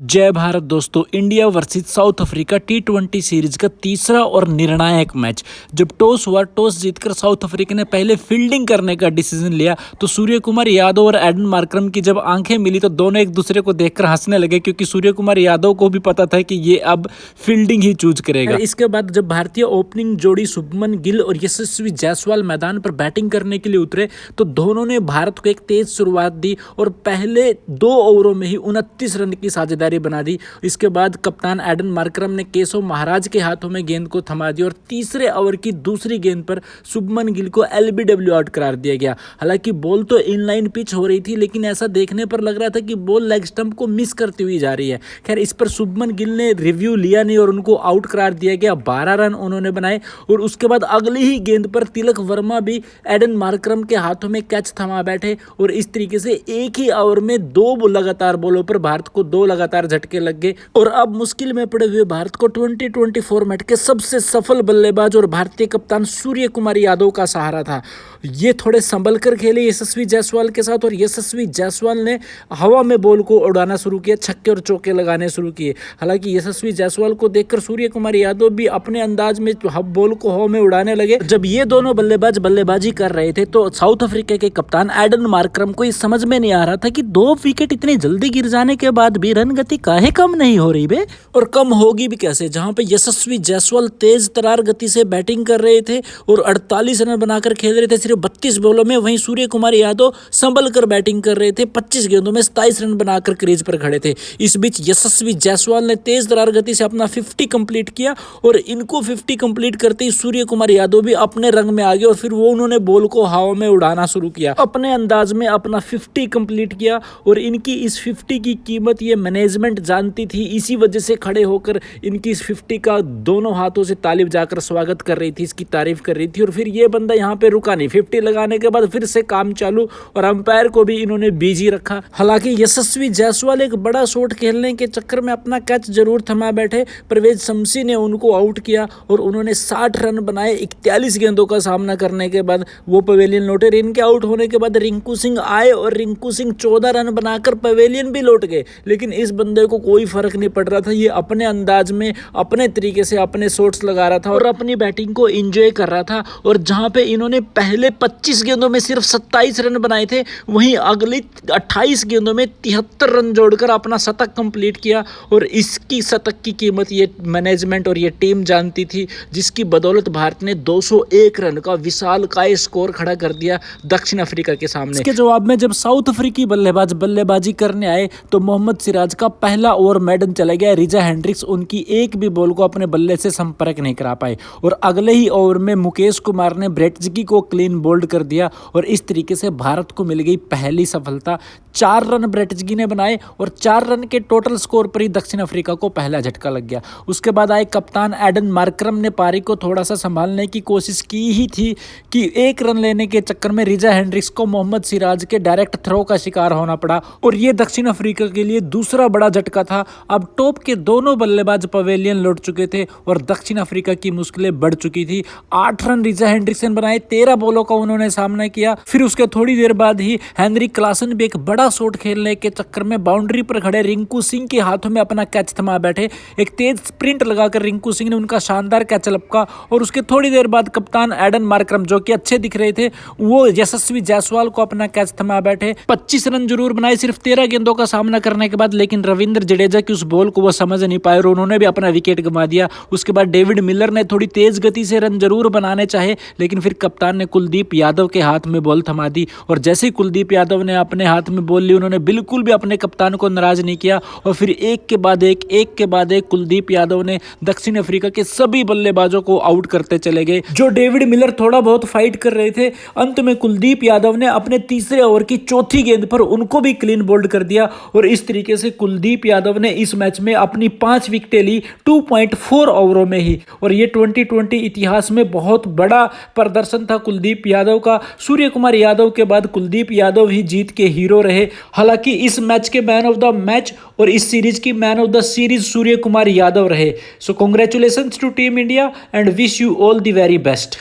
जय भारत दोस्तों। India versus south Africa T20 series का तीसरा और निर्णायक मैच। जब टॉस हुआ, टॉस जीतकर साउथ अफ्रीका ने पहले फील्डिंग करने का डिसीजन लिया तो सूर्य कुमार यादव और एडन मार्करम की जब आंखें मिली तो दोनों एक दूसरे को देखकर हंसने लगे, क्योंकि सूर्य कुमार यादव को भी पता था कि ये अब फील्डिंग ही चूज करेगा। इसके बाद जब भारतीय ओपनिंग जोड़ी शुभमन गिल और यशस्वी जायसवाल मैदान पर बैटिंग करने के लिए उतरे तो दोनों ने भारत को एक तेज शुरुआत दी और पहले 2 ओवरों में ही 29 रन की साझेदारी बना दी। इसके बाद कप्तान एडन मार्करम ने केशव महाराज के हाथों में गेंद को थमा दिया और तीसरे ओवर की दूसरी गेंद पर शुभमन गिल को LBW आउट करार दिया गया। हालांकि बॉल तो इनलाइन पिच हो रही थी, लेकिन ऐसा देखने पर लग रहा था कि बॉल लेग स्टंप को मिस करती हुई जा रही है। खैर, इस पर शुभमन गिल ने रिव्यू लिया नहीं और उनको आउट करार दिया गया। 12 रन उन्होंने बनाए और उसके बाद अगली ही गेंद पर तिलक वर्मा भी एडन मार्करम के हाथों में कैच थमा बैठे और इस तरीके से एक ही ओवर में 2 लगातार बॉलों पर भारत को 2 लगातार झटके लग गए और अब मुश्किल में पड़े हुए भारत को 2020 फॉर्मेट के सबसे सफल बल्लेबाज और भारतीय कप्तान सूर्य कुमार यादव का सहारा था। ये थोड़े संभल कर खेले यशस्वी जायसवाल के साथ और यशस्वी जायसवाल ने हवा में बॉल को उड़ाना शुरू किया, छक्के और चौके लगाने शुरू किए। हालांकि यशस्वी जायसवाल को देखकर सूर्य कुमार यादव भी अपने अंदाज में बॉल को हवा में उड़ाने लगे। जब ये दोनों बल्लेबाज बल्लेबाजी कर रहे थे तो साउथ अफ्रीका के कप्तान एडन मार्करम को ये समझ में नहीं आ रहा था कि 2 विकेट इतने जल्दी गिर जाने के बाद भी रन गति काहे कम नहीं हो रही बे, और कम होगी भी कैसे, जहां पे यशस्वी जायसवाल तेज तरार गति से बैटिंग कर रहे थे और 48 रन बनाकर खेल रहे थे सिर्फ 32 बॉलों में। वहीं सूर्य कुमार यादव संभल कर बैटिंग कर रहे थे, 25 गेंदों में 27 रन बनाकर क्रीज पर खड़े थे। इस बीच यशस्वी जायसवाल ने तेज तरार गति से अपना 50 कंप्लीट किया और इनको 50 कंप्लीट करते ही सूर्य कुमार यादव भी अपने रंग में आ गए और फिर वो उन्होंने बॉल को हवा में उड़ाना शुरू किया, अपने अंदाज में अपना 50 कंप्लीट किया। और इनकी इस 50 की कीमत ये मैनेजमेंट जानती थी, इसी वजह से खड़े होकर इनकी इस 50 का दोनों हाथों से ताली बजाकर स्वागत कर रही थी, इसकी तारीफ कर रही थी। और फिर ये बंदा यहाँ पे रुका नहीं, 50 लगाने के बाद फिर से काम चालू और अंपायर को भी इन्होंने बिजी रखा। हालांकि यशस्वी जायसवाल एक बड़ा शॉट खेलने के चक्कर में अपना कैच जरूर थमा बैठे, परवेज शमसी ने उनको आउट किया और उन्होंने 60 रन बनाए 41 गेंदों का सामना करने के बाद वो पवेलियन लौटे। इनके आउट होने के बाद रिंकू सिंह आए और रिंकू सिंह 14 रन बनाकर पवेलियन भी लौट गए, लेकिन इस बंदे को कोई फर्क नहीं पड़ रहा था। ये अपने अंदाज में अपने तरीके से अपने शॉट्स लगा रहा था और अपनी बैटिंग को एंजॉय कर रहा था। और जहां पे इन्होंने पहले 25 गेंदों में सिर्फ 27 रन बनाए थे, वहीं अगली 28 गेंदों में 73 रन जोड़कर अपना शतक कंप्लीट किया। और इसकी शतक की कीमत ये मैनेजमेंट और ये टीम जानती थी, जिसकी बदौलत भारत ने 201 रन का विशालकाय स्कोर खड़ा कर दिया दक्षिण अफ्रीका के सामने। इसके जवाब में जब साउथ अफ्रीकी बल्लेबाज बल्लेबाजी करने आए तो मोहम्मद सिराज का पहला ओवर मैडन चला गया। रिजा हेंड्रिक्स उनकी एक भी बॉल को अपने बल्ले से संपर्क नहीं करा पाए और अगले ही ओवर में मुकेश कुमार ने ब्रेटजगी को क्लीन बोल्ड कर दिया और इस तरीके से भारत को मिल गई पहली सफलता। 4 रन ब्रेटजगी ने बनाए और 4 रन के टोटल स्कोर पर ही दक्षिण अफ्रीका को पहला झटका लग गया। उसके बाद आए कप्तान एडन मार्करम ने पारी को थोड़ा सा संभालने की कोशिश की ही थी कि 1 रन लेने के चक्कर में रिजा हेंड्रिक्स को मोहम्मद सिराज के डायरेक्ट थ्रो का शिकार होना पड़ा और ये दक्षिण अफ्रीका के लिए दूसरा बड़ा झटका था। अब टॉप के दोनों बल्लेबाज पवेलियन लौट चुके थे और दक्षिण अफ्रीका की मुश्किलें बढ़ चुकी थी। 8 रन रिजा हेंड्रिक्स ने बनाए, 13 बॉलों का उन्होंने सामना किया। फिर उसके थोड़ी देर बाद ही हेनरिक क्लासन भी एक बड़ा शॉट खेलने के चक्कर में बाउंड्री पर खड़े रिंकू सिंह के हाथों में अपना कैच थमा बैठे। एक तेज स्प्रिंट लगाकर रिंकू सिंह ने उनका शानदार कैच लपका और उसके थोड़ी देर बाद कप्तान एडन मार्करम, जो कि अच्छे दिख रहे थे, वो यशस्वी जायसवाल को अपना कैच थमा बैठे। 25 रन जरूर बनाए सिर्फ 13 गेंदों का सामना करने के बाद, लेकिन रविंद्र जडेजा की उस बॉल को वो समझ नहीं पाए और उन्होंने भी अपना विकेट गंवा दिया। उसके बाद डेविड मिलर ने थोड़ी तेज गति से रन जरूर बनाने चाहे, लेकिन फिर कप्तान ने कुलदीप यादव के हाथ में बॉल थमा दी और जैसे ही कुलदीप यादव ने अपने हाथ में बॉल ली, उन्होंने बिल्कुल भी अपने कप्तान को नाराज नहीं किया और फिर एक के बाद एक कुलदीप यादव ने दक्षिण अफ्रीका के सभी बल्लेबाजों को आउट करते चले गए। जो डेविड मिलर थोड़ा बहुत फाइट कर रहे थे, अंत में कुलदीप यादव ने अपने तीसरे ओवर की चौथी गेंद पर उनको भी क्लीन बोल्ड कर दिया और इस तरीके से कुलदीप यादव ने इस मैच में अपनी 5 विकेटें ली 2.4 ओवरों में ही। और ये 2020 इतिहास में बहुत बड़ा प्रदर्शन था कुलदीप यादव का। सूर्य कुमार यादव के बाद कुलदीप यादव ही जीत के हीरो रहे। हालांकि इस मैच के मैन ऑफ द मैच और इस सीरीज की man of the series Surya Kumar Yadav रहे। So congratulations to team India and wish you all the very best.